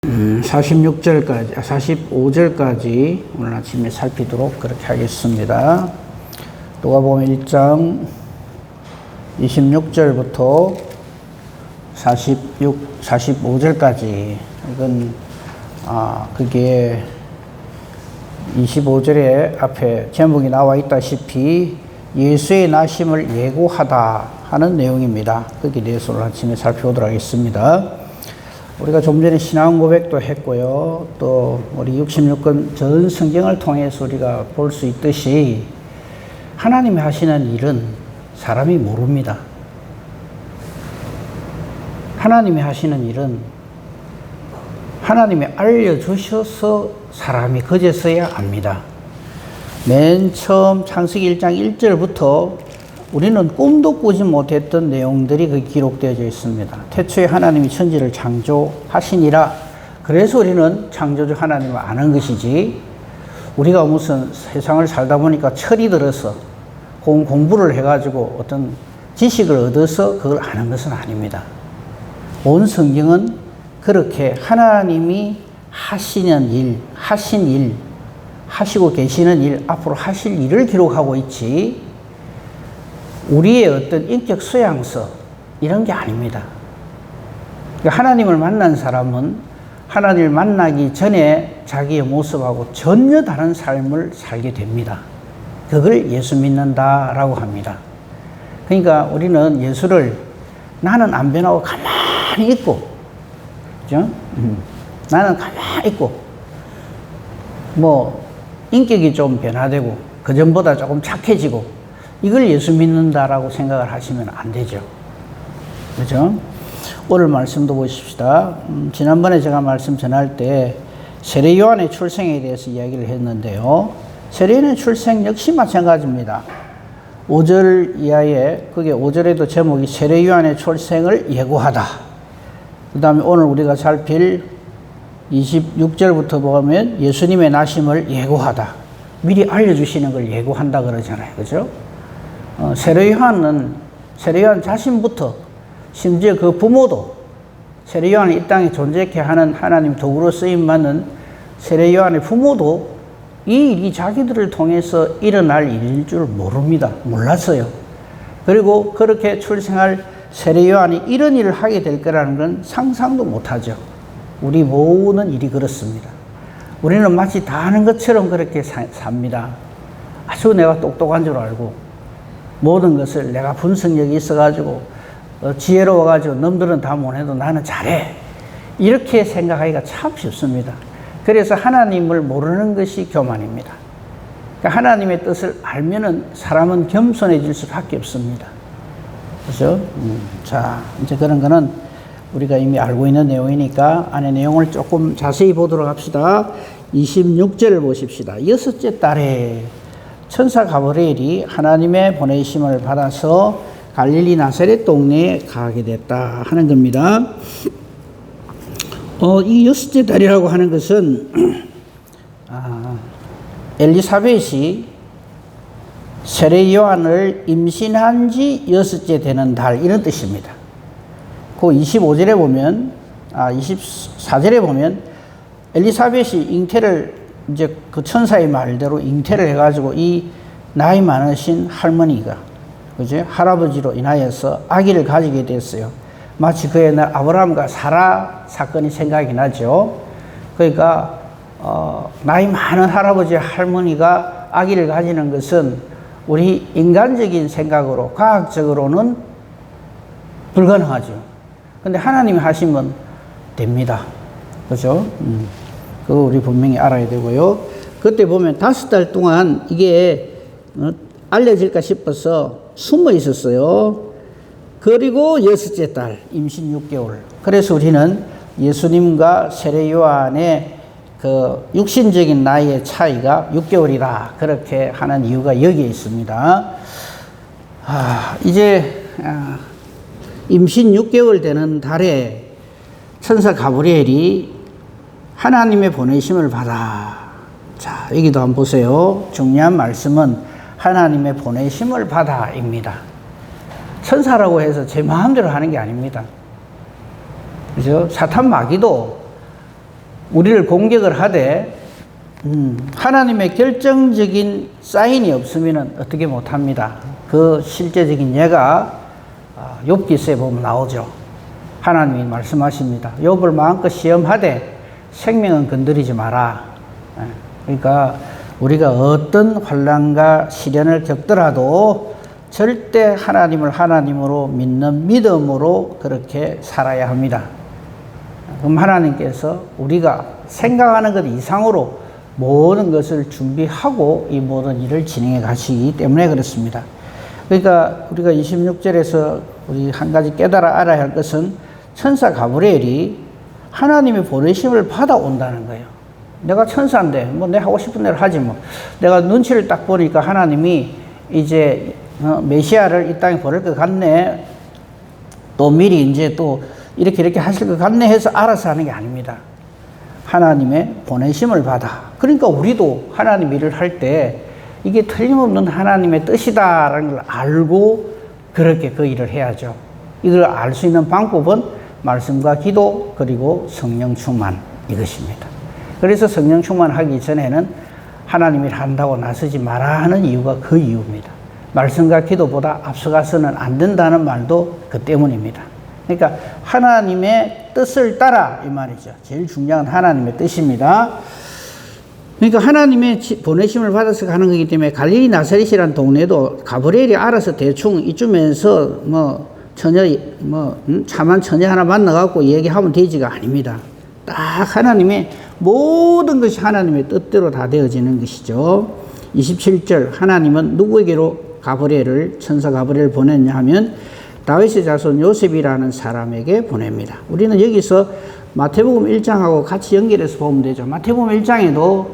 46절까지, 45절까지 오늘 아침에 살피도록 그렇게 하겠습니다. 누가복음 1장 26절부터 45절까지, 이건, 그게 25절에 앞에 제목이 나와 있다시피 예수의 나심을 예고하다 하는 내용입니다. 거기에 대해서 오늘 아침에 살펴보도록 하겠습니다. 우리가 좀 전에 신앙 고백도 했고요. 또 우리 66권 전 성경을 통해서 우리가 볼 수 있듯이 하나님이 하시는 일은 사람이 모릅니다. 하나님이 하시는 일은 하나님이 알려주셔서 사람이 그제서야 압니다. 맨 처음 창세기 1장 1절부터 우리는 꿈도 꾸지 못했던 내용들이 거기 기록되어져 있습니다. 태초에 하나님이 천지를 창조하시니라. 그래서 우리는 창조주 하나님을 아는 것이지, 우리가 무슨 세상을 살다 보니까 철이 들어서 공부를 해가지고 어떤 지식을 얻어서 그걸 아는 것은 아닙니다. 온 성경은 그렇게 하나님이 하시는 일, 하신 일, 하시고 계시는 일, 앞으로 하실 일을 기록하고 있지, 우리의 어떤 인격 소양서 이런 게 아닙니다. 그러니까 하나님을 만난 사람은 하나님을 만나기 전에 자기의 모습하고 전혀 다른 삶을 살게 됩니다. 그걸 예수 믿는다라고 합니다. 그러니까 우리는 예수를 나는 안 변하고 가만히 있고, 그죠? 나는 가만히 있고, 뭐 인격이 좀 변화되고 그전보다 조금 착해지고, 이걸 예수 믿는다라고 생각을 하시면 안 되죠. 그죠? 오늘 말씀도 보십시다. 지난번에 제가 말씀 전할 때 세례 요한의 출생에 대해서 이야기를 했는데요. 세례 요한의 출생 역시 마찬가지입니다. 5절 이하에, 그게 5절에도 제목이 세례 요한의 출생을 예고하다. 그 다음에 오늘 우리가 살필 26절부터 보면 예수님의 나심을 예고하다. 미리 알려주시는 걸 예고한다 그러잖아요. 그죠? 세례 요한 자신부터, 심지어 그 부모도, 세례 요한이 이 땅에 존재케 하는 하나님 도구로 쓰임받는 세례 요한의 부모도 이 일이 자기들을 통해서 일어날 일일 줄 모릅니다. 몰랐어요. 그리고 그렇게 출생할 세례 요한이 이런 일을 하게 될 거라는 건 상상도 못하죠. 우리 모든 일이 그렇습니다. 우리는 마치 다 아는 것처럼 그렇게 삽니다. 아주 내가 똑똑한 줄 알고, 모든 것을 내가 분석력이 있어가지고 지혜로워가지고 남들은 다 못해도 나는 잘해, 이렇게 생각하기가 참 쉽습니다. 그래서 하나님을 모르는 것이 교만입니다. 그러니까 하나님의 뜻을 알면은 사람은 겸손해질 수밖에 없습니다. 그렇죠? 자, 이제 그런 거는 우리가 이미 알고 있는 내용이니까 안에 내용을 조금 자세히 보도록 합시다. 26절을 보십시다. 6째 달에 천사 가브리엘이 하나님의 보내심을 받아서 갈릴리 나사렛 동네에 가게 됐다 하는 겁니다. 이 6째 달이라고 하는 것은 엘리사벳이 세례 요한을 임신한 지 6째 되는 달, 이런 뜻입니다. 그 25절에 보면, 24절에 보면 엘리사벳이 잉태를, 이제 그 천사의 말대로 잉태를 해가지고 이 나이 많으신 할머니가, 그죠? 할아버지로 인하여서 아기를 가지게 됐어요. 마치 그 옛날 아브라함과 사라 사건이 생각이 나죠. 그러니까 나이 많은 할아버지 할머니가 아기를 가지는 것은 우리 인간적인 생각으로, 과학적으로는 불가능하죠. 근데 하나님이 하시면 됩니다. 그죠? 그거 우리 분명히 알아야 되고요. 그때 보면 5달 동안 이게 알려질까 싶어서 숨어 있었어요. 그리고 6째 달, 임신 6개월. 그래서 우리는 예수님과 세례 요한의 그 육신적인 나이의 차이가 6개월이다, 그렇게 하는 이유가 여기에 있습니다. 이제 임신 6개월 되는 달에 천사 가브리엘이 하나님의 보내심을 받아. 자, 여기도 한번 보세요. 중요한 말씀은 하나님의 보내심을 받아입니다. 천사라고 해서 제 마음대로 하는 게 아닙니다. 그죠? 사탄 마귀도 우리를 공격을 하되 하나님의 결정적인 사인이 없으면 어떻게 못합니다. 그 실제적인 예가 욥기서에 보면 나오죠. 하나님이 말씀하십니다. 욥을 마음껏 시험하되 생명은 건드리지 마라. 그러니까 우리가 어떤 환난과 시련을 겪더라도 절대 하나님을 하나님으로 믿는 믿음으로 그렇게 살아야 합니다. 그럼 하나님께서 우리가 생각하는 것 이상으로 모든 것을 준비하고 이 모든 일을 진행해 가시기 때문에 그렇습니다. 그러니까 우리가 26절에서 우리 한 가지 깨달아 알아야 할 것은 천사 가브리엘이 하나님의 보내심을 받아온다는 거예요. 내가 천사인데 뭐 내 하고 싶은 대로 하지 뭐. 내가 눈치를 딱 보니까 하나님이 이제 메시아를 이 땅에 보낼 것 같네. 또 미리 이제 또 이렇게 하실 것 같네 해서 알아서 하는 게 아닙니다. 하나님의 보내심을 받아. 그러니까 우리도 하나님 일을 할 때 이게 틀림없는 하나님의 뜻이다라는 걸 알고 그렇게 그 일을 해야죠. 이걸 알 수 있는 방법은 말씀과 기도 그리고 성령 충만 이것입니다. 그래서 성령 충만하기 전에는 하나님 일 한다고 나서지 마라 하는 이유가 그 이유입니다. 말씀과 기도보다 앞서가서는 안 된다는 말도 그 때문입니다. 그러니까 하나님의 뜻을 따라 이 말이죠. 제일 중요한 하나님의 뜻입니다. 그러니까 하나님의 보내심을 받아서 가는 거기 때문에 갈릴리 나사렛이라는 동네도 가브리엘이 알아서 대충 이쯤에서 참한 처녀 하나 만나갖고 얘기하면 되지가 아닙니다. 딱 하나님의 모든 것이 하나님의 뜻대로 다 되어지는 것이죠. 27절 하나님은 누구에게로 천사 가브리엘을 보냈냐 하면 다윗의 자손 요셉이라는 사람에게 보냅니다. 우리는 여기서 마태복음 1장하고 같이 연결해서 보면 되죠. 마태복음 1장에도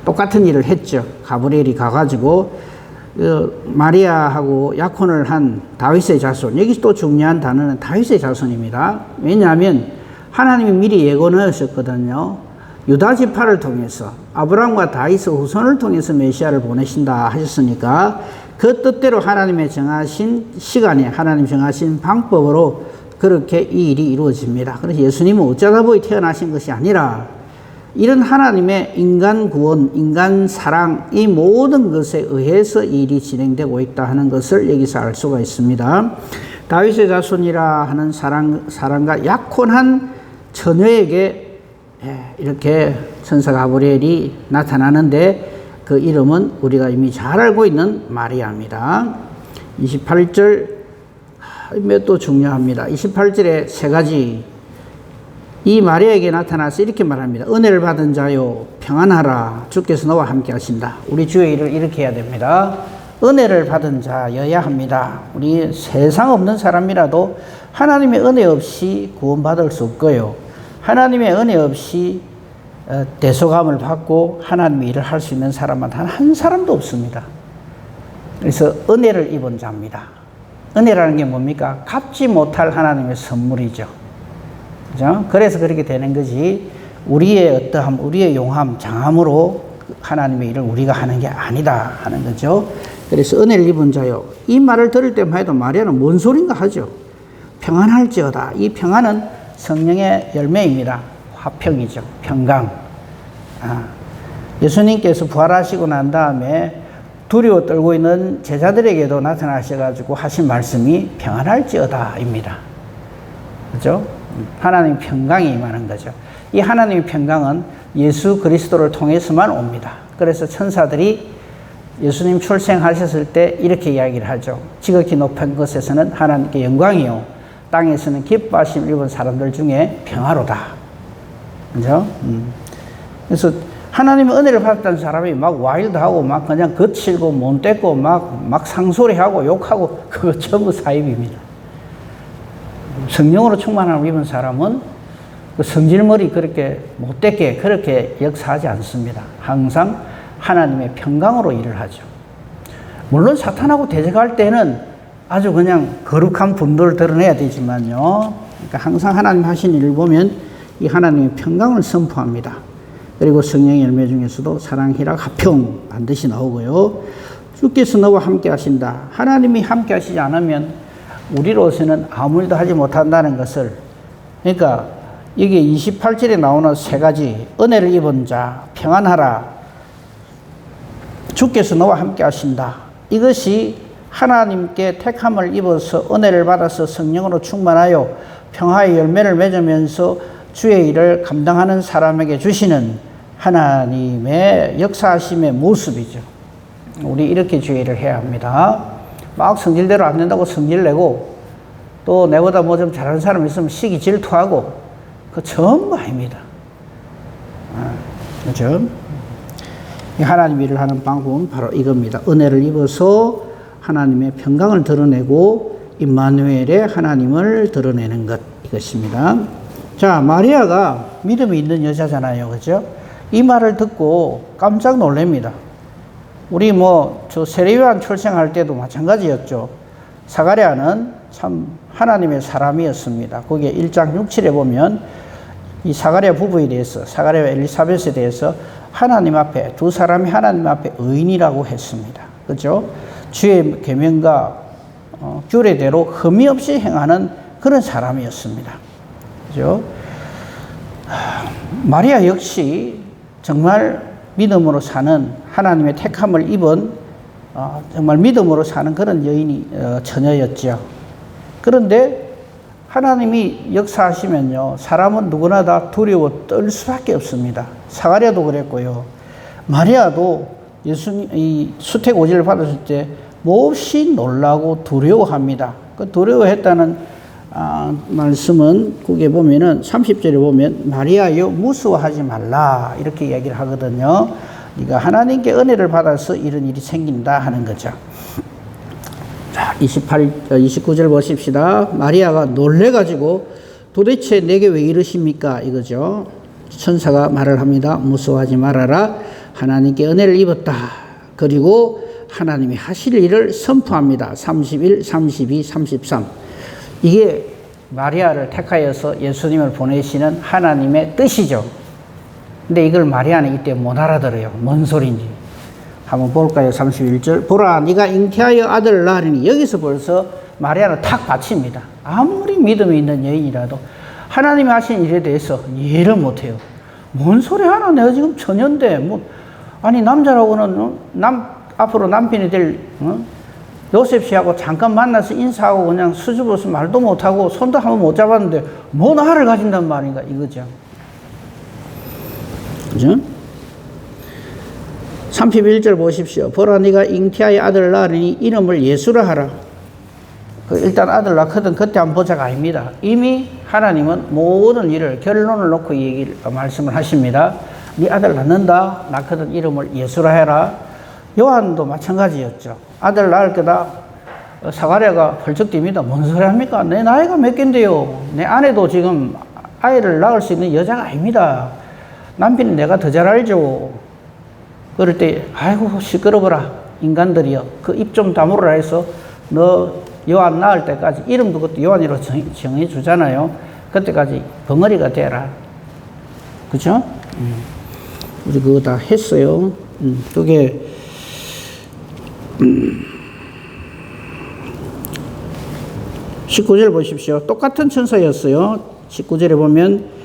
똑같은 일을 했죠. 가브리엘이 가가지고 마리아하고 약혼을 한 다윗의 자손. 여기 또 중요한 단어는 다윗의 자손입니다. 왜냐하면 하나님이 미리 예고하셨거든요. 유다 지파를 통해서 아브라함과 다윗의 후손을 통해서 메시아를 보내신다 하셨으니까 그 뜻대로 하나님의 정하신 시간에 하나님 정하신 방법으로 그렇게 이 일이 이루어집니다. 그래서 예수님은 어쩌다 보이 태어나신 것이 아니라 이런 하나님의 인간 구원, 인간 사랑 이 모든 것에 의해서 이 일이 진행되고 있다 하는 것을 여기서 알 수가 있습니다. 다윗의 자손이라 하는 사랑과 약혼한 처녀에게 이렇게 천사 가브리엘이 나타나는데 그 이름은 우리가 이미 잘 알고 있는 마리아입니다. 28절 또 중요합니다. 28절에 세 가지 이 마리아에게 나타나서 이렇게 말합니다. 은혜를 받은 자요 평안하라 주께서 너와 함께 하신다. 우리 주의 일을 이렇게 해야 됩니다. 은혜를 받은 자여야 합니다. 우리 세상 없는 사람이라도 하나님의 은혜 없이 구원받을 수 없고요. 하나님의 은혜 없이 대소감을 받고 하나님의 일을 할 수 있는 사람은 단 한 사람도 없습니다. 그래서 은혜를 입은 자입니다. 은혜라는 게 뭡니까? 갚지 못할 하나님의 선물이죠. 그죠? 그래서 그렇게 되는 거지 우리의 어떠함, 우리의 용함, 장함으로 하나님의 일을 우리가 하는 게 아니다 하는 거죠. 그래서 은혜를 입은 자요. 이 말을 들을 때만 해도 마리아는 뭔 소린가 하죠. 평안할지어다. 이 평안은 성령의 열매입니다. 화평이죠. 평강. 예수님께서 부활하시고 난 다음에 두려워 떨고 있는 제자들에게도 나타나셔가지고 하신 말씀이 평안할지어다입니다. 그죠? 하나님 평강이 임하는 거죠. 이 하나님의 평강은 예수 그리스도를 통해서만 옵니다. 그래서 천사들이 예수님 출생하셨을 때 이렇게 이야기를 하죠. 지극히 높은 곳에서는 하나님께 영광이요 땅에서는 기뻐하심 입은 사람들 중에 평화로다. 그죠? 그래서 하나님의 은혜를 받았다는 사람이 막 와일드하고 막 그냥 거칠고 못됐고 막 상소리하고 욕하고 그거 전부 사입입니다. 성령으로 충만함을 입은 사람은 그 성질머리 그렇게 못되게 그렇게 역사하지 않습니다. 항상 하나님의 평강으로 일을 하죠. 물론 사탄하고 대적할 때는 아주 그냥 거룩한 분도를 드러내야 되지만요. 그러니까 항상 하나님 하신 일을 보면 이 하나님의 평강을 선포합니다. 그리고 성령의 열매 중에서도 사랑, 희락, 화평 반드시 나오고요. 주께서 너와 함께 하신다. 하나님이 함께 하시지 않으면 우리로서는 아무 일도 하지 못한다는 것을, 그러니까 여기에 28절에 나오는 세 가지, 은혜를 입은 자, 평안하라, 주께서 너와 함께 하신다. 이것이 하나님께 택함을 입어서 은혜를 받아서 성령으로 충만하여 평화의 열매를 맺으면서 주의 일을 감당하는 사람에게 주시는 하나님의 역사하심의 모습이죠. 우리 이렇게 주의 일을 해야 합니다. 막 성질대로 안 된다고 성질 내고, 또 내보다 뭐 좀 잘하는 사람 있으면 시기 질투하고, 그거 전부 아닙니다. 그렇죠? 하나님 일을 하는 방법은 바로 이겁니다. 은혜를 입어서 하나님의 평강을 드러내고 임마누엘의 하나님을 드러내는 것, 이것입니다. 자, 마리아가 믿음이 있는 여자잖아요. 그죠? 이 말을 듣고 깜짝 놀랍니다. 우리 저 세례요한 출생할 때도 마찬가지였죠. 사가랴는 참 하나님의 사람이었습니다. 거기에 1장 6, 7에 보면 이 사가랴 부부에 대해서, 사가랴와 엘리사벳에 대해서 하나님 앞에, 두 사람이 하나님 앞에 의인이라고 했습니다. 그죠? 주의 계명과 규례대로 흠이 없이 행하는 그런 사람이었습니다. 그죠? 마리아 역시 정말 믿음으로 사는, 하나님의 택함을 입은 정말 믿음으로 사는 그런 처녀였죠. 그런데 하나님이 역사하시면요, 사람은 누구나 다 두려워 떨 수밖에 없습니다. 사가랴도 그랬고요. 마리아도 예수님 이 수택 오지를 받았을 때 몹시 놀라고 두려워합니다. 그 두려워했다는 말씀은 거기에 보면은 30절에 보면 마리아여 무서워하지 말라 이렇게 얘기를 하거든요. 네가 하나님께 은혜를 받아서 이런 일이 생긴다 하는 거죠. 자, 29절 보십시다. 마리아가 놀래가지고 도대체 내게 왜 이러십니까? 이거죠. 천사가 말을 합니다. 무서워하지 말아라. 하나님께 은혜를 입었다. 그리고 하나님이 하실 일을 선포합니다. 31, 32, 33. 이게 마리아를 택하여서 예수님을 보내시는 하나님의 뜻이죠. 근데 이걸 마리아는 이때 못 알아들어요. 뭔 소린지. 한번 볼까요? 31절. 보라, 네가 잉태하여 아들을 낳으리니. 여기서 벌써 마리아는 탁 받칩니다. 아무리 믿음이 있는 여인이라도 하나님이 하신 일에 대해서 이해를 못해요. 뭔 소리 하나, 내가 지금 처녀인데 아니 남자라고는 앞으로 남편이 될 요셉 씨하고 잠깐 만나서 인사하고 그냥 수줍어서 말도 못하고 손도 한번 못 잡았는데 뭔 아를 가진단 말인가 이거죠. 그죠? 31절 보십시오. 보라, 네가 잉태하여 아들을 낳으니 이름을 예수라 하라. 일단 아들 낳거든 그때 한번 보자가 아닙니다. 이미 하나님은 모든 일을 결론을 놓고 말씀을 하십니다. 네 아들 낳거든 이름을 예수라 해라. 요한도 마찬가지였죠. 아들 낳을 거다. 사가랴가 펄쩍 뜁니다. 뭔 소리 합니까? 내 나이가 몇 갠데요. 내 아내도 지금 아이를 낳을 수 있는 여자가 아닙니다. 남편은 내가 더 잘 알죠. 그럴 때 아이고 시끄러워라 인간들이여, 그 입 좀 다물어라 해서 너 요한 낳을 때까지 이름도 그때 요한이로 정해 주잖아요. 그때까지 벙어리가 되라. 그죠? 우리 그거 다 했어요. 그게 19절 보십시오. 똑같은 천사였어요. 19절에 보면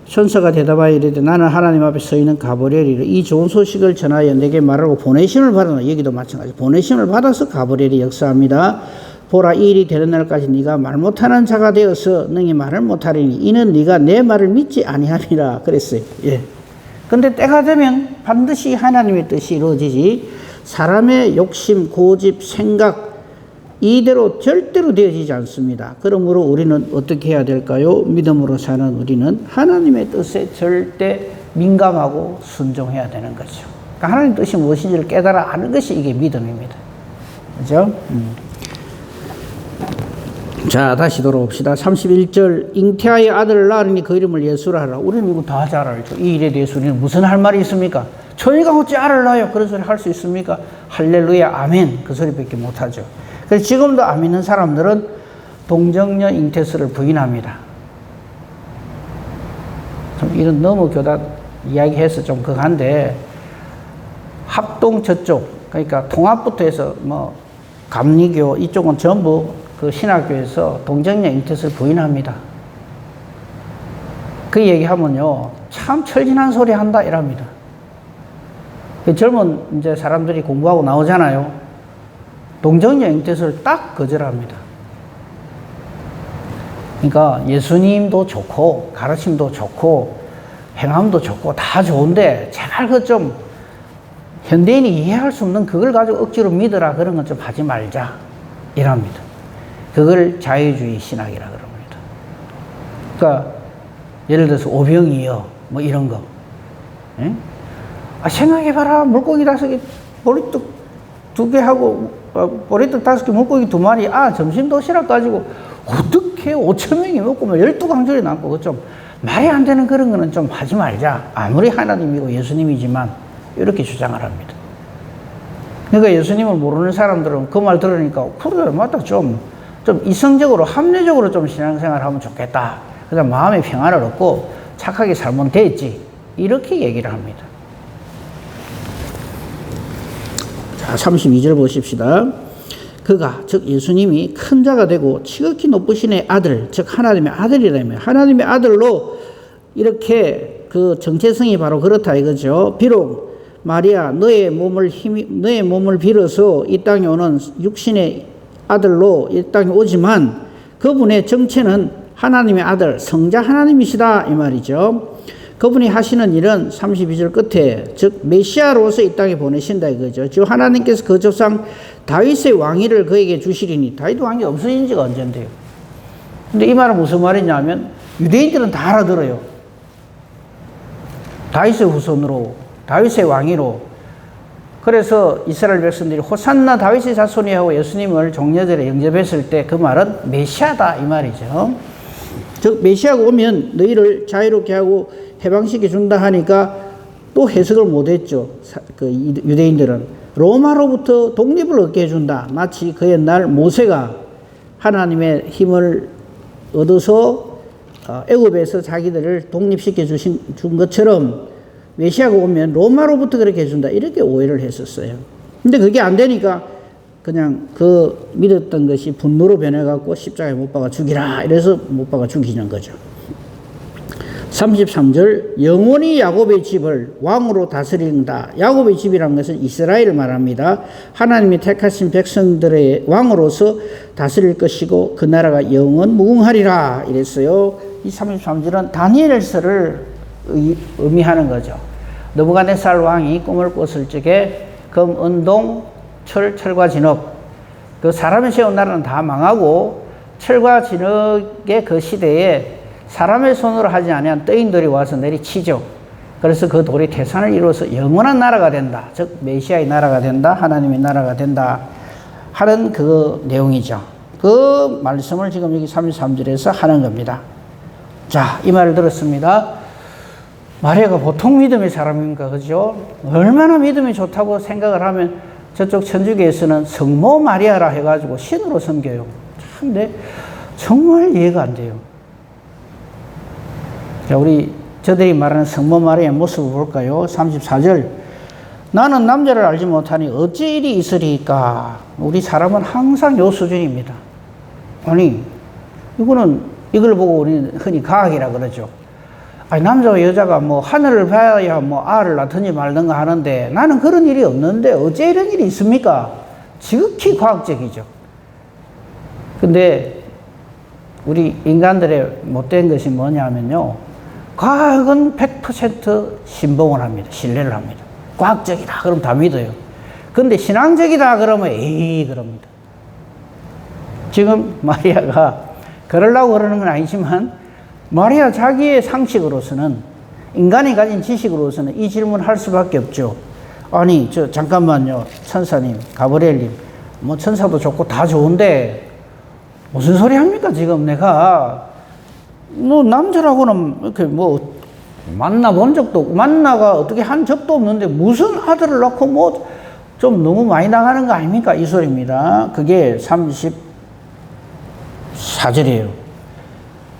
천사가 대답하여 이르되 나는 하나님 앞에 서 있는 가브리엘이라. 이 좋은 소식을 전하여 내게 말하고 보내심을 받았노. 여기도 마찬가지. 보내심을 받아서 가브리엘이 역사합니다. 보라, 이 일이 되는 날까지 네가 말 못하는 자가 되어서 능히 말을 못하리니 이는 네가 내 말을 믿지 아니함이라 그랬어요. 예. 근데 때가 되면 반드시 하나님의 뜻이 이루어지지 사람의 욕심, 고집, 생각 이대로 절대로 되어지지 않습니다. 그러므로 우리는 어떻게 해야 될까요? 믿음으로 사는 우리는 하나님의 뜻에 절대 민감하고 순종해야 되는 거죠. 그러니까 하나님 뜻이 무엇인지를 깨달아 아는 것이 이게 믿음입니다. 그죠? 자, 다시 돌아옵시다. 31절. 잉태하여 아들을 낳으니 그 이름을 예수라 하라. 우리는 이거 다 잘 알죠. 이 일에 대해서 우리는 무슨 할 말이 있습니까? 저희가 어찌 알을 낳아요? 그런 소리 할 수 있습니까? 할렐루야, 아멘. 그 소리밖에 못하죠. 그래서 지금도 안 믿는 사람들은 동정녀 잉태설을 부인합니다. 좀 이런 너무 교단 이야기해서 좀 그한데 합동 저쪽, 그러니까 통합부터 해서 감리교 이쪽은 전부 그 신학교에서 동정녀 잉태설 부인합니다. 그 얘기하면요, 참 철진한 소리 한다 이랍니다. 그 젊은 이제 사람들이 공부하고 나오잖아요. 동정여행 뜻을 딱 거절합니다. 그러니까 예수님도 좋고 가르침도 좋고 행함도 좋고 다 좋은데 제발 그 좀 현대인이 이해할 수 없는 그걸 가지고 억지로 믿으라 그런 건 좀 하지 말자 이랍니다. 그걸 자유주의 신학이라 그럽니다. 그러니까 예를 들어서 오병이어 뭐 이런 거. 예? 생각해봐라. 물고기 5개 보리떡 2개 하고 보리떡 5개 물고기 2마리 점심 도시락 가지고 어떻게 5,000명이 먹고 12강줄이 남고 그 좀 말이 안 되는 그런 거는 좀 하지 말자. 아무리 하나님이고 예수님이지만 이렇게 주장을 합니다. 그러니까 예수님을 모르는 사람들은 그 말 들으니까 그래 맞다 좀 이성적으로 합리적으로 좀 신앙생활 하면 좋겠다. 그다음 마음의 평안을 얻고 착하게 살면 되지. 이렇게 얘기를 합니다. 자, 32절 보십시다. 그가 즉 예수님이 큰 자가 되고 지극히 높으신 의 아들 즉 하나님의 아들이라며 하나님의 아들로 이렇게 그 정체성이 바로 그렇다 이거죠. 비록 마리아 너의 몸을 빌어서 이 땅에 오는 육신의 아들로 이 땅에 오지만 그분의 정체는 하나님의 아들 성자 하나님이시다 이 말이죠. 그분이 하시는 일은 32절 끝에 즉 메시아로서 이 땅에 보내신다 이거죠. 즉 하나님께서 그 조상 다윗의 왕위를 그에게 주시리니 다윗 왕이 없어진 지가 언젠데요. 근데 이 말은 무슨 말이냐면 유대인들은 다 알아들어요. 다윗의 후손으로 다윗의 왕위로. 그래서 이스라엘 백성들이 호산나 다윗의 자손이 하고 예수님을 종려절에 영접했을 때 그 말은 메시아다 이 말이죠. 즉 메시아가 오면 너희를 자유롭게 하고 해방시켜 준다 하니까 또 해석을 못했죠. 그 유대인들은 로마로부터 독립을 얻게 해준다. 마치 그 옛날 모세가 하나님의 힘을 얻어서 애굽에서 자기들을 독립시켜 준 것처럼 메시아가 오면 로마로부터 그렇게 해준다. 이렇게 오해를 했었어요. 근데 그게 안 되니까 그냥 그 믿었던 것이 분노로 변해갖고 십자가에 못 박아 죽이라. 이래서 못 박아 죽이는 거죠. 33절 영원히 야곱의 집을 왕으로 다스린다. 야곱의 집이라는 것은 이스라엘을 말합니다. 하나님이 택하신 백성들의 왕으로서 다스릴 것이고 그 나라가 영원 무궁하리라 이랬어요. 이 33절은 다니엘서를 의미하는 거죠. 느부갓네살 왕이 꿈을 꿨을 적에 금, 은동, 철과 진흙 그 사람이 세운 나라는 다 망하고 철과 진흙의 그 시대에 사람의 손으로 하지 아니한 떠인돌이 와서 내리치죠. 그래서 그 돌이 태산을 이루어서 영원한 나라가 된다. 즉 메시아의 나라가 된다. 하나님의 나라가 된다 하는 그 내용이죠. 그 말씀을 지금 여기 33절에서 하는 겁니다. 자, 이 말을 들었습니다. 마리아가 보통 믿음의 사람입니까? 그죠? 얼마나 믿음이 좋다고 생각을 하면 저쪽 천주교에서는 성모 마리아라 해가지고 신으로 섬겨요. 참, 근데 정말 이해가 안 돼요. 자, 저들이 말하는 성모 마리아의 모습을 볼까요? 34절. 나는 남자를 알지 못하니 어찌 일이 있으리까? 우리 사람은 항상 요 수준입니다. 아니, 이걸 보고 우리는 흔히 과학이라 그러죠. 아니, 남자와 여자가 뭐 하늘을 봐야 뭐 알을 낳든지 말든가 하는데 나는 그런 일이 없는데 어째 이런 일이 있습니까? 지극히 과학적이죠. 근데 우리 인간들의 못된 것이 뭐냐면요. 과학은 100% 신봉을 합니다. 신뢰를 합니다. 과학적이다 그러면 다 믿어요. 근데 신앙적이다 그러면 에이 그럽니다. 지금 마리아가 그러려고 그러는 건 아니지만 마리아 자기의 상식으로서는 인간이 가진 지식으로서는 이 질문을 할 수밖에 없죠. 아니 잠깐만요. 천사님 가브리엘님 뭐 천사도 좋고 다 좋은데 무슨 소리 합니까 지금 내가 뭐 남자라고는 이렇게 뭐 만나본 적도 없고 만나가 어떻게 한 적도 없는데 무슨 아들을 낳고 뭐 좀 너무 많이 나가는 거 아닙니까? 이 소리입니다. 그게 34절이에요.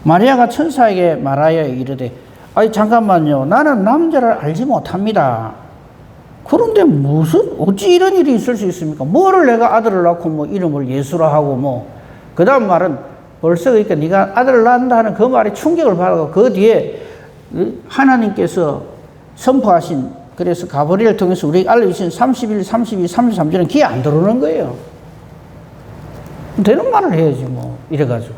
마리아가 천사에게 말하여 이르되 아니 잠깐만요. 나는 남자를 알지 못합니다. 그런데 어찌 이런 일이 있을 수 있습니까? 뭐를 내가 아들을 낳고 뭐 이름을 예수라 하고 뭐 그 다음 말은 벌써 그러니까 네가 아들을 낳는다 하는 그 말에 충격을 받아서 그 뒤에 하나님께서 선포하신, 그래서 가브리엘을 통해서 우리에게 알려주신 31, 32, 33절은 귀에 안 들어오는 거예요. 되는 말을 해야지 뭐 이래가지고.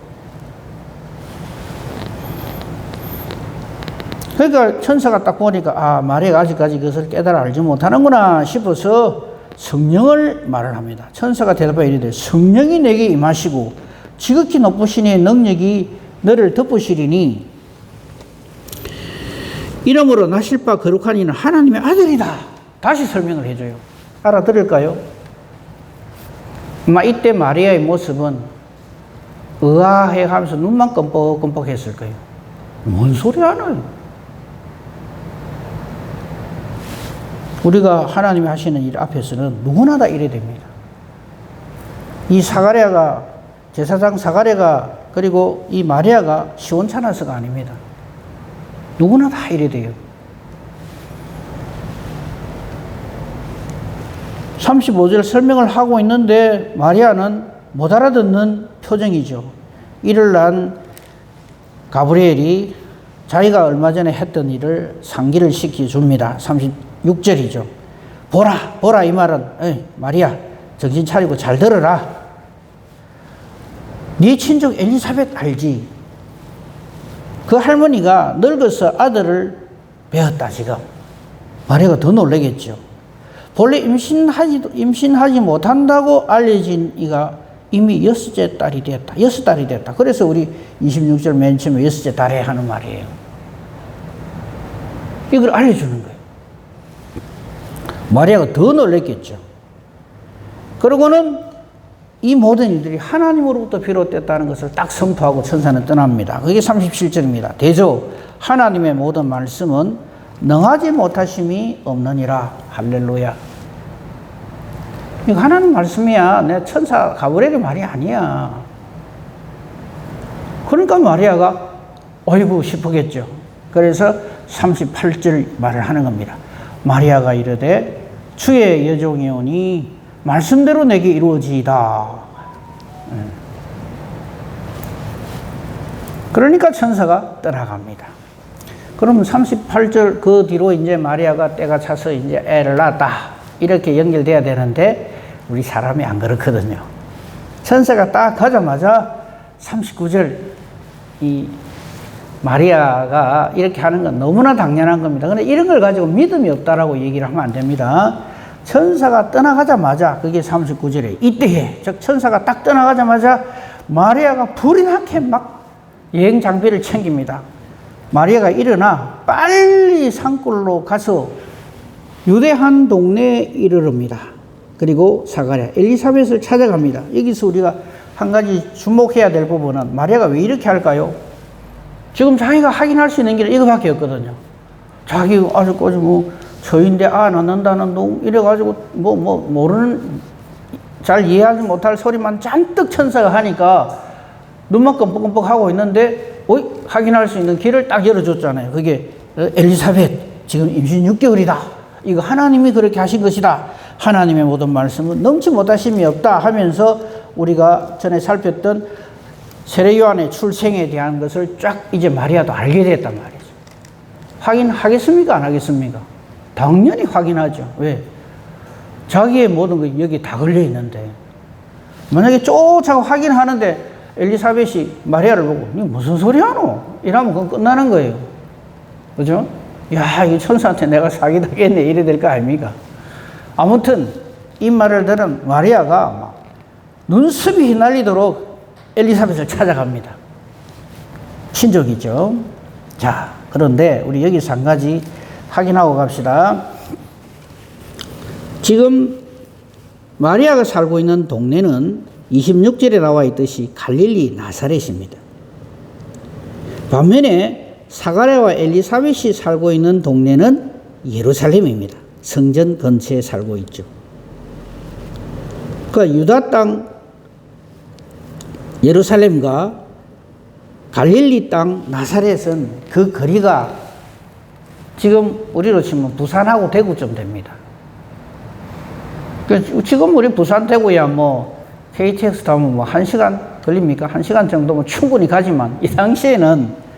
그러니까 천사가 딱 보니까 아, 마리아가 아직까지 그것을 깨달아 알지 못하는구나 싶어서 성령을 말을 합니다. 천사가 대답하여 이르되 성령이 내게 임하시고 지극히 높으신 이의 능력이 너를 덮으시리니 이러므로 나실 바 거룩한 이는 하나님의 아들이다. 다시 설명을 해줘요. 알아들을까요? 이때 마리아의 모습은 의아해 하면서 눈만 껌뻑껌뻑 했을 거예요. 뭔 소리 하나요? 우리가 하나님이 하시는 일 앞에서는 누구나 다 이래 됩니다. 이 사가랴가, 제사장 사가랴가, 그리고 이 마리아가 시원찮아서가 아닙니다. 누구나 다 이래 돼요. 35절 설명을 하고 있는데 마리아는 못 알아듣는 표정이죠. 이를 난 가브리엘이 자기가 얼마 전에 했던 일을 상기를 시켜줍니다. 36절이죠. 보라 이 말은 마리아 정신 차리고 잘 들어라. 네 친족 엘리사벳 알지? 그 할머니가 늙어서 아들을 배웠다 지금. 마리아가 더 놀라겠죠. 본래 임신하지 못한다고 알려진 이가 이미 6째 딸이 됐다. 6달이 됐다. 그래서 우리 26절 맨 처음에 6째 달에 하는 말이에요. 이걸 알려주는 거예요. 마리아가 더 놀랐겠죠. 그러고는 이 모든 일들이 하나님으로부터 비롯됐다는 것을 딱 선포하고 천사는 떠납니다. 그게 37절입니다. 대저 하나님의 모든 말씀은 능하지 못하심이 없느니라. 할렐루야. 이거 하나님 말씀이야. 내 천사 가브리엘의 말이 아니야. 그러니까 마리아가 어이구 싶었겠죠. 그래서 38절 말을 하는 겁니다. 마리아가 이르되 주의 여종이 오니 말씀대로 내게 이루어지이다. 그러니까 천사가 떠나갑니다. 그러면 38절 그 뒤로 이제 마리아가 때가 차서 이제 애를 낳았다. 이렇게 연결돼야 되는데 우리 사람이 안 그렇거든요. 천사가 딱 가자마자 39절 이 마리아가 이렇게 하는 건 너무나 당연한 겁니다. 그런데 이런 걸 가지고 믿음이 없다라고 얘기를 하면 안 됩니다. 천사가 떠나가자마자 그게 39절에 이때에 즉 천사가 딱 떠나가자마자 마리아가 불이 나게 막 여행 장비를 챙깁니다. 마리아가 일어나 빨리 산골로 가서 유대 한 동네에 이르릅니다. 그리고 사가랴 엘리사벳을 찾아갑니다. 여기서 우리가 한 가지 주목해야 될 부분은 마리아가 왜 이렇게 할까요? 지금 자기가 확인할 수 있는 길은 이거밖에 없거든요. 자기 아직까지 저인데 낳는다는 놈 이래가지고 모르는 잘 이해하지 못할 소리만 잔뜩 천사가 하니까 눈만 껌뻑껌뻑 하고 있는데 확인할 수 있는 길을 딱 열어줬잖아요. 그게 엘리사벳 지금 임신 6개월이다. 이거 하나님이 그렇게 하신 것이다. 하나님의 모든 말씀은 넘지 못하심이 없다 하면서 우리가 전에 살폈던 세례 요한의 출생에 대한 것을 쫙 이제 마리아도 알게 됐단 말이죠. 확인하겠습니까? 안 하겠습니까? 당연히 확인하죠. 왜? 자기의 모든 게 여기 다 걸려 있는데 만약에 쫓아가 확인하는데 엘리사벳이 마리아를 보고 니 무슨 소리 하노? 이러면 그건 끝나는 거예요. 그죠? 야, 이 천사한테 내가 사기당했네 이래 될 거 아닙니까? 아무튼 이 말을 들은 마리아가 막 눈썹이 휘날리도록 엘리사벳을 찾아갑니다. 친족이죠. 자, 그런데 우리 여기서 한 가지 확인하고 갑시다. 지금 마리아가 살고 있는 동네는 26절에 나와 있듯이 갈릴리 나사렛입니다. 반면에 사가랴와 엘리사벳이 살고 있는 동네는 예루살렘입니다. 성전 근처에 살고 있죠. 그러니까 유다 땅 예루살렘과 갈릴리 땅 나사렛은 그 거리가 지금 우리로 치면 부산하고 대구쯤 됩니다. 지금 우리 부산 대구야 KTX 타면 1시간 걸립니까? 1시간 정도면 충분히 가지만 이 당시에는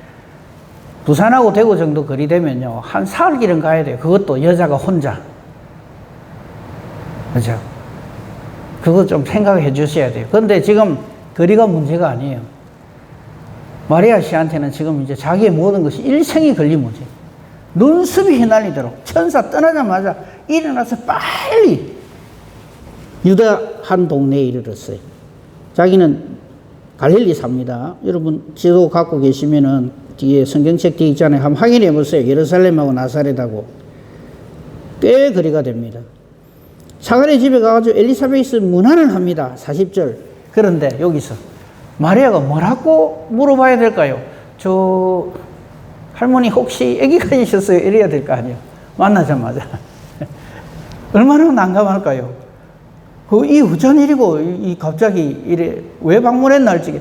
부산하고 대구 정도 거리 되면요, 한 사흘 길은 가야 돼요. 그것도 여자가 혼자. 그죠? 그거 좀 생각해 주셔야 돼요. 근데 지금 거리가 문제가 아니에요. 마리아 씨한테는 지금 이제 자기의 모든 것이 일생이 걸린 문제. 눈썹이 휘날리도록 천사 떠나자마자 일어나서 빨리 유다 한 동네에 이르렀어요. 자기는 갈릴리 삽니다. 여러분 지도 갖고 계시면은 뒤에 성경책 뒤에 있잖아요. 한번 확인해 보세요. 예루살렘하고 나사렛하고 꽤 거리가 됩니다. 사가랴 집에 가가지고 엘리사벳이 문안을 합니다. 40절. 그런데 여기서 마리아가 뭐라고 물어봐야 될까요? 저 할머니 혹시 아기가 있었어요? 이래야 될 거 아니에요. 만나자마자. 얼마나 난감할까요? 이 어쩐 일이고 이 갑자기 이래 왜 방문했나 할지.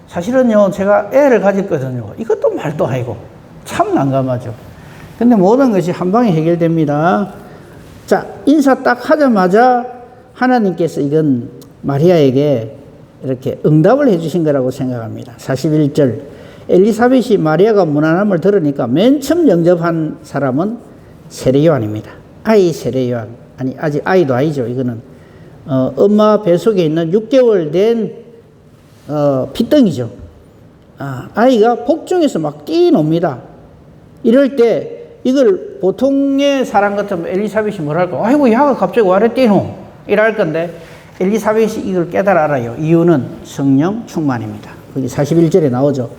사실은요 제가 애를 가졌거든요. 이것도 말도 아니고 참 난감하죠. 근데 모든 것이 한 방에 해결됩니다. 자, 인사 딱 하자마자 하나님께서 이건 마리아에게 이렇게 응답을 해주신 거라고 생각합니다. 41절. 엘리사벳이 마리아가 문안함을 들으니까 맨 처음 영접한 사람은 세례요한입니다. 아이 세례요한. 아니, 아직 아이도 아니죠. 이거는 엄마 뱃속에 있는 6개월 된 피덩이죠. 아이가 복중에서 막 뛰노니다. 이럴 때 이걸 보통의 사람 같으면 엘리사벳이 뭐랄까? 아이고, 야가 갑자기 와래 뛰노? 이럴 건데 엘리사벳이 이걸 깨달아 알아요. 이유는 성령 충만입니다. 거기 41절에 나오죠.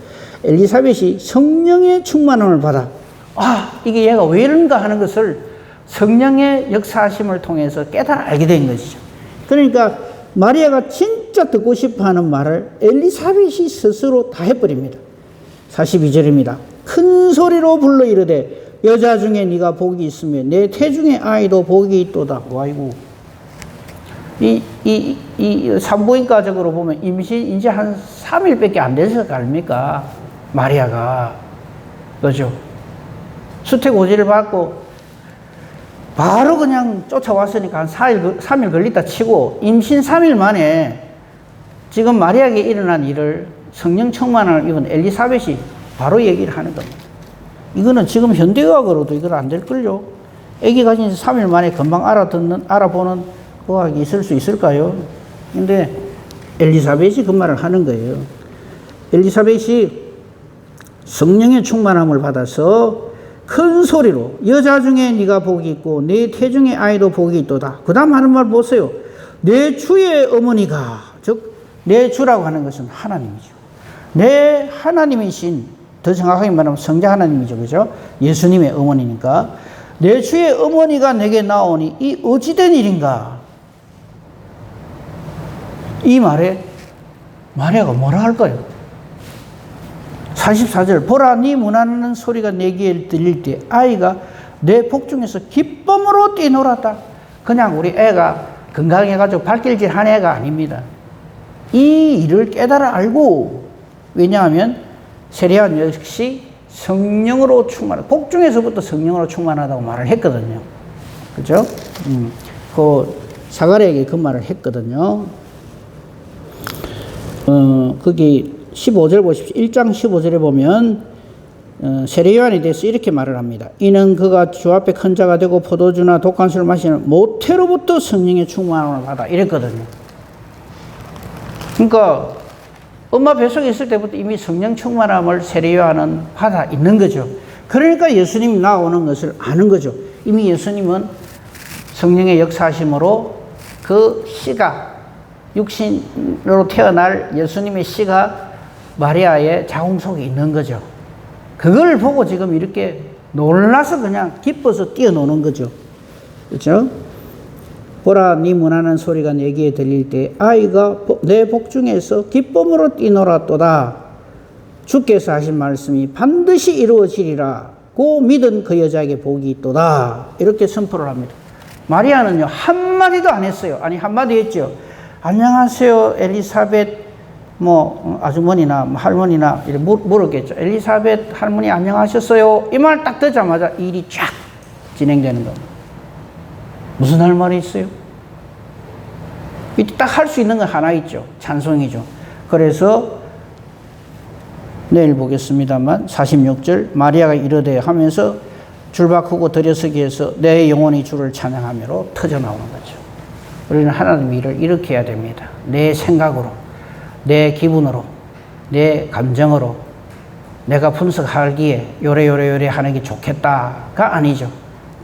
엘리사벳이 성령의 충만함을 받아 이게 얘가 왜 이런가 하는 것을 성령의 역사하심을 통해서 깨달아 알게 된 것이죠. 그러니까 마리아가 진짜 듣고 싶어하는 말을 엘리사벳이 스스로 다 해버립니다. 42절입니다. 큰 소리로 불러 이르되 여자 중에 네가 복이 있으며 내 태중의 아이도 복이 있도다. 아이고, 이 산부인과적으로 보면 임신 이제 한 3일밖에 안 돼서 갈입니까? 마리아가. 그죠? 수태고지를 받고 바로 그냥 쫓아왔으니까 한 3일 걸리다 치고 임신 3일 만에 지금 마리아에게 일어난 일을 성령 충만을 입은 엘리사벳이 바로 얘기를 하는 겁니다. 이거는 지금 현대의학으로도 이걸 안 될걸요? 아기 가진 3일 만에 금방 알아보는 의학이 있을 수 있을까요? 근데 엘리사벳이 그 말을 하는 거예요. 엘리사벳이 성령의 충만함을 받아서 큰 소리로 여자 중에 네가 복이 있고 내 태중의 아이도 복이 있도다. 그 다음 하는 말 보세요. 내 주의 어머니가, 즉 내 주라고 하는 것은 하나님이죠. 내 하나님이신, 더 정확하게 말하면 성자 하나님이죠. 그죠? 예수님의 어머니니까. 내 주의 어머니가 내게 나오니 이 어찌된 일인가? 이 말에 마리아가 뭐라 할까요? 44절. 보라, 네 문안하는 소리가 내 귀에 들릴 때 아이가 내 복중에서 기쁨으로 뛰놀았다. 그냥 우리 애가 건강해가지고 발길질 한 애가 아닙니다. 이 일을 깨달아 알고, 왜냐하면 세례요한 역시 성령으로 복중에서부터 성령으로 충만하다고 말을 했거든요. 그죠? 그 사가랴에게 그 말을 했거든요. 거기 15절 보십시오. 1장 15절에 보면 세례요한에 대해서 이렇게 말을 합니다. 이는 그가 주 앞에 큰 자가 되고 포도주나 독한 술을 마시는 모태로부터 성령의 충만함을 받아 이랬거든요. 그러니까 엄마 뱃속에 있을 때부터 이미 성령 충만함을 세례요한은 받아 있는 거죠. 그러니까 예수님이 나오는 것을 아는 거죠. 이미 예수님은 성령의 역사하심으로 그 씨가, 육신으로 태어날 예수님의 씨가 마리아의 자궁 속에 있는 거죠. 그걸 보고 지금 이렇게 놀라서 그냥 기뻐서 뛰어노는 거죠. 그렇죠? 보라, 네 문하는 소리가 내 귀에 들릴 때 아이가 내 복중에서 기쁨으로 뛰놀았도다. 주께서 하신 말씀이 반드시 이루어지리라. 고 믿은 그 여자에게 복이 있도다. 이렇게 선포를 합니다. 마리아는요 한마디도 안 했어요. 아니, 한마디 했죠. 안녕하세요 엘리사벳 아주머니나 할머니나 이렇게 물었겠죠. 엘리사벳 할머니 안녕하셨어요? 이 말 딱 듣자마자 일이 쫙 진행되는 겁니다. 무슨 할 말이 있어요? 이때 딱 할 수 있는 건 하나 있죠. 찬송이죠. 그래서 내일 보겠습니다만 46절 마리아가 이르되 하면서 줄 바꾸고 들여서기 해서 내 영혼이 주를 찬양하며로 터져나오는 거죠. 우리는 하나님 일을 이렇게 해야 됩니다. 내 생각으로, 내 기분으로, 내 감정으로 내가 분석하기에 요래 하는 게 좋겠다가 아니죠.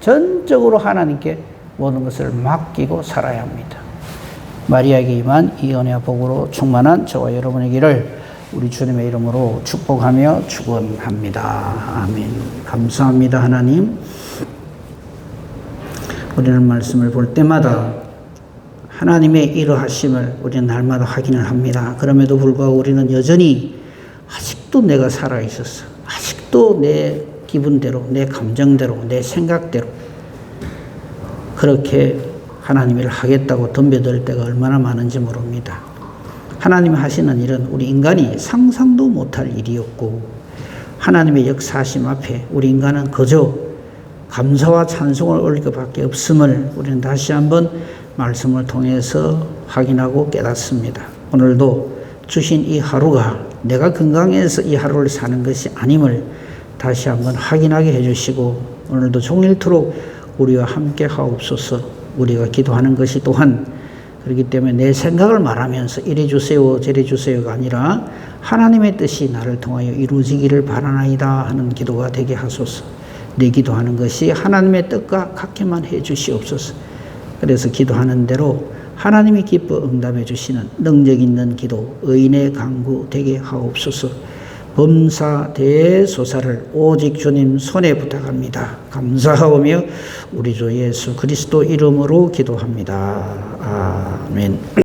전적으로 하나님께 모든 것을 맡기고 살아야 합니다. 마리아에게 임한 이 은혜와 복으로 충만한 저와 여러분에게를 우리 주님의 이름으로 축복하며 축원합니다. 아멘. 감사합니다, 하나님. 우리는 말씀을 볼 때마다 하나님의 이러하심을 우리는 날마다 확인을 합니다. 그럼에도 불구하고 우리는 여전히 아직도 내가 살아있었어. 아직도 내 기분대로, 내 감정대로, 내 생각대로 그렇게 하나님 일을 하겠다고 덤벼들 때가 얼마나 많은지 모릅니다. 하나님이 하시는 일은 우리 인간이 상상도 못할 일이었고 하나님의 역사하심 앞에 우리 인간은 그저 감사와 찬송을 올릴 것밖에 없음을 우리는 다시 한번 말씀을 통해서 확인하고 깨닫습니다. 오늘도 주신 이 하루가 내가 건강해서 이 하루를 사는 것이 아님을 다시 한번 확인하게 해주시고 오늘도 종일토록 우리와 함께 하옵소서. 우리가 기도하는 것이 또한 그렇기 때문에 내 생각을 말하면서 이래 주세요 저래 주세요가 아니라 하나님의 뜻이 나를 통하여 이루어지기를 바라나이다 하는 기도가 되게 하소서. 내 기도하는 것이 하나님의 뜻과 같게만 해 주시옵소서. 그래서 기도하는 대로 하나님이 기뻐 응답해 주시는 능력 있는 기도, 의인의 강구 되게 하옵소서. 범사 대소사를 오직 주님 손에 부탁합니다. 감사하오며 우리 주 예수 그리스도 이름으로 기도합니다. 아멘.